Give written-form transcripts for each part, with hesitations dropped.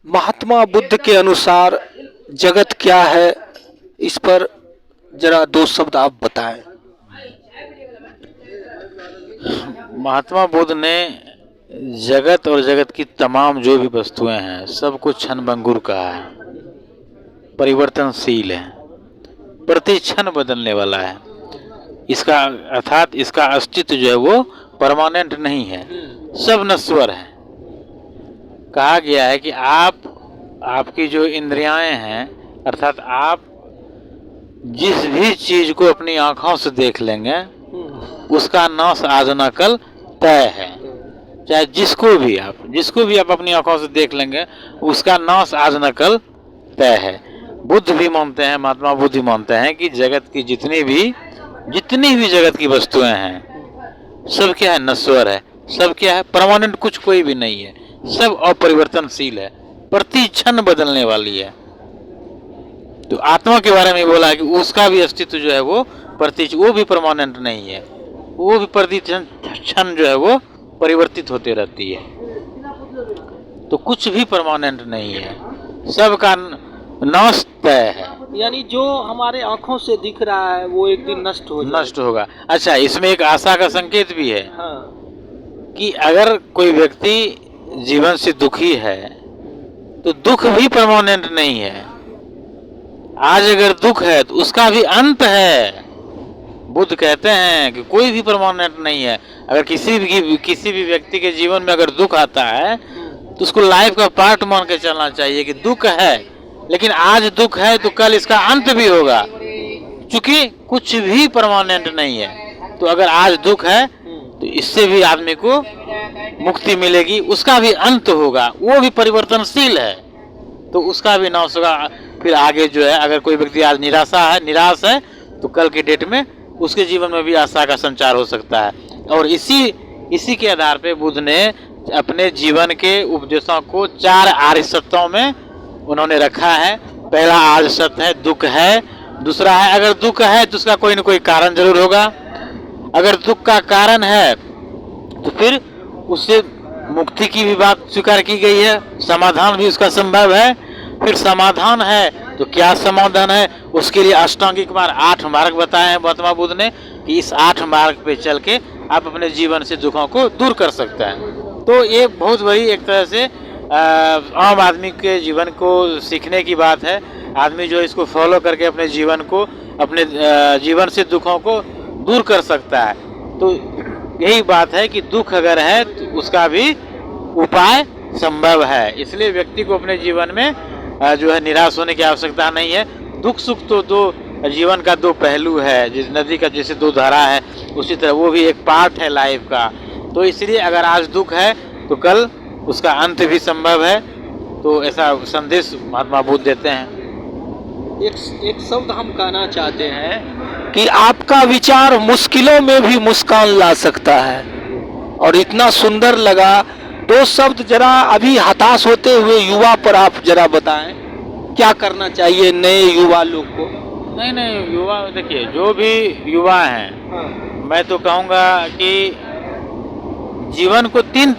महात्मा बुद्ध के अनुसार जगत क्या है, इस पर जरा दो शब्द आप बताएं। महात्मा बुद्ध ने जगत और जगत की तमाम जो भी वस्तुएं हैं सब कुछ क्षणभंगुर कहा है, परिवर्तनशील है, प्रति क्षण बदलने वाला है। इसका अर्थात इसका अस्तित्व जो है वो परमानेंट नहीं है, सब नश्वर है। कहा गया है कि आपकी जो इंद्रियाएं हैं, अर्थात आप जिस भी चीज को अपनी आंखों से देख लेंगे उसका नाश आज न कल तय है। चाहे जिसको भी आप अपनी आंखों से देख लेंगे उसका नाश आज न कल तय है। बुद्ध भी मानते हैं, महात्मा बुद्ध भी मानते हैं कि जगत की जितनी भी जगत की वस्तुएं हैं सब क्या है, नश्वर है। सब क्या है, परमानेंट कुछ कोई भी नहीं है, सब अपरिवर्तनशील है, प्रति क्षण बदलने वाली है। तो आत्मा के बारे में बोला कि उसका भी अस्तित्व जो है वो वो भी परमानेंट नहीं है, वो भी प्रति क्षण जो है वो परिवर्तित होते रहती है। तो कुछ भी परमानेंट नहीं है, सबका नाश तय है। यानी जो हमारे आंखों से दिख रहा है वो एक दिन नष्ट होगा। अच्छा, इसमें एक आशा का संकेत भी है। हाँ। कि अगर कोई व्यक्ति जीवन से दुखी है तो दुख भी परमानेंट नहीं है। आज अगर दुख है तो उसका भी अंत है। बुद्ध कहते हैं कि कोई भी परमानेंट नहीं है। अगर किसी भी व्यक्ति के जीवन में अगर दुख आता है तो उसको लाइफ का पार्ट मान के चलना चाहिए कि दुख है, लेकिन आज दुख है तो कल इसका अंत भी होगा, क्योंकि कुछ भी परमानेंट नहीं है। तो अगर आज दुख है तो इससे भी आदमी को मुक्ति मिलेगी, उसका भी अंत होगा, वो भी परिवर्तनशील है, तो उसका भी नाश होगा। फिर आगे जो है, अगर कोई व्यक्ति आज निराश है तो कल की डेट में उसके जीवन में भी आशा का संचार हो सकता है। और इसी के आधार पे बुद्ध ने अपने जीवन के उपदेशों को 4 आर्य सत्यों में उन्होंने रखा है। पहला आर्य सत्य है दुख है। दूसरा है अगर दुख है तो उसका कोई न कोई कारण जरूर होगा। अगर दुख का कारण है तो फिर उससे मुक्ति की भी बात स्वीकार की गई है, समाधान भी उसका संभव है। फिर समाधान है तो क्या समाधान है, उसके लिए अष्टांगिक मार्ग 8 मार्ग बताए हैं महात्मा बुद्ध ने कि इस 8 मार्ग पे चल के आप अपने जीवन से दुखों को दूर कर सकते हैं। तो ये बहुत बड़ी एक तरह से आम आदमी के जीवन को सीखने की बात है। आदमी जो इसको फॉलो करके अपने जीवन से दुखों को दूर कर सकता है। तो यही बात है कि दुख अगर है तो उसका भी उपाय संभव है। इसलिए व्यक्ति को अपने जीवन में जो है निराश होने की आवश्यकता नहीं है। दुख सुख तो जीवन का 2 पहलू है। जिस नदी का जैसे 2 धारा है उसी तरह वो भी एक पार्ट है लाइफ का। तो इसलिए अगर आज दुख है तो कल उसका अंत भी संभव है। तो ऐसा संदेश महात्मा बुद्ध देते हैं। एक शब्द हम कहना चाहते हैं कि आपका विचार मुश्किलों में भी मुस्कान ला सकता है, और इतना सुंदर लगा। 2 शब्द जरा अभी हताश होते हुए युवा पर आप जरा बताएं, क्या करना चाहिए नए युवा लोग को। नहीं युवा, देखिए जो भी युवा हैं, मैं तो कहूँगा कि जीवन को 3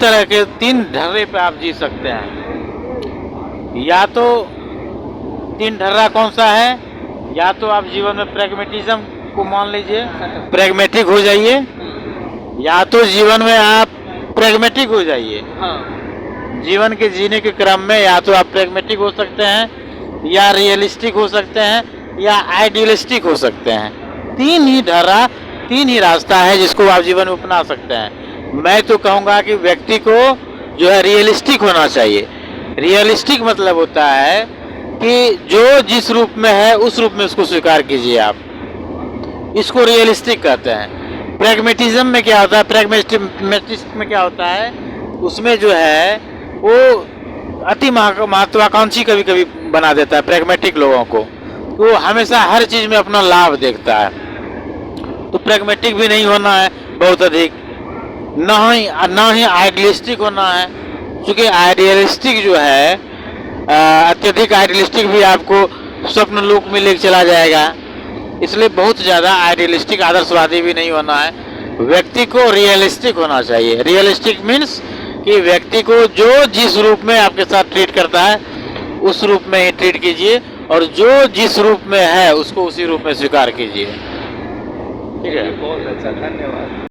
ढर्रे पे आप जी सकते हैं। या तो 3 ढर्रा कौन सा है, या तो आप जीवन में प्रैग्मेटिज्म को मान लीजिए, प्रैग्मेटिक हो जाइए, या तो जीवन में आप प्रैग्मेटिक हो जाइए। जीवन के जीने के क्रम में या तो आप प्रैग्मेटिक हो सकते हैं, या रियलिस्टिक हो सकते हैं, या आइडियलिस्टिक हो सकते हैं। 3 ही ढर्रा, 3 ही रास्ता है जिसको आप जीवन में अपना सकते हैं। मैं तो कहूँगा कि व्यक्ति को जो है रियलिस्टिक होना चाहिए। रियलिस्टिक मतलब होता है कि जो जिस रूप में है उस रूप में उसको स्वीकार कीजिए आप, इसको रियलिस्टिक कहते हैं। प्रैग्मेटिज्म में क्या होता है, प्रैग्मेटिस्ट में क्या होता है, उसमें जो है वो अति महत्वाकांक्षी कभी कभी बना देता है प्रैग्मेटिक लोगों को। वो हमेशा हर चीज में अपना लाभ देखता है। तो प्रैग्मेटिक भी नहीं होना है बहुत अधिक, ना ही आइडियलिस्टिक होना है, क्योंकि आइडियलिस्टिक जो है अत्यधिक आइडियलिस्टिक भी आपको स्वप्न लोक में लेकर चला जाएगा। इसलिए बहुत ज़्यादा आइडियलिस्टिक आदर्शवादी भी नहीं होना है। व्यक्ति को रियलिस्टिक होना चाहिए। रियलिस्टिक मीन्स कि व्यक्ति को जो जिस रूप में आपके साथ ट्रीट करता है उस रूप में ही ट्रीट कीजिए, और जो जिस रूप में है उसको उसी रूप में स्वीकार कीजिए। ठीक है। बहुत अच्छा, धन्यवाद।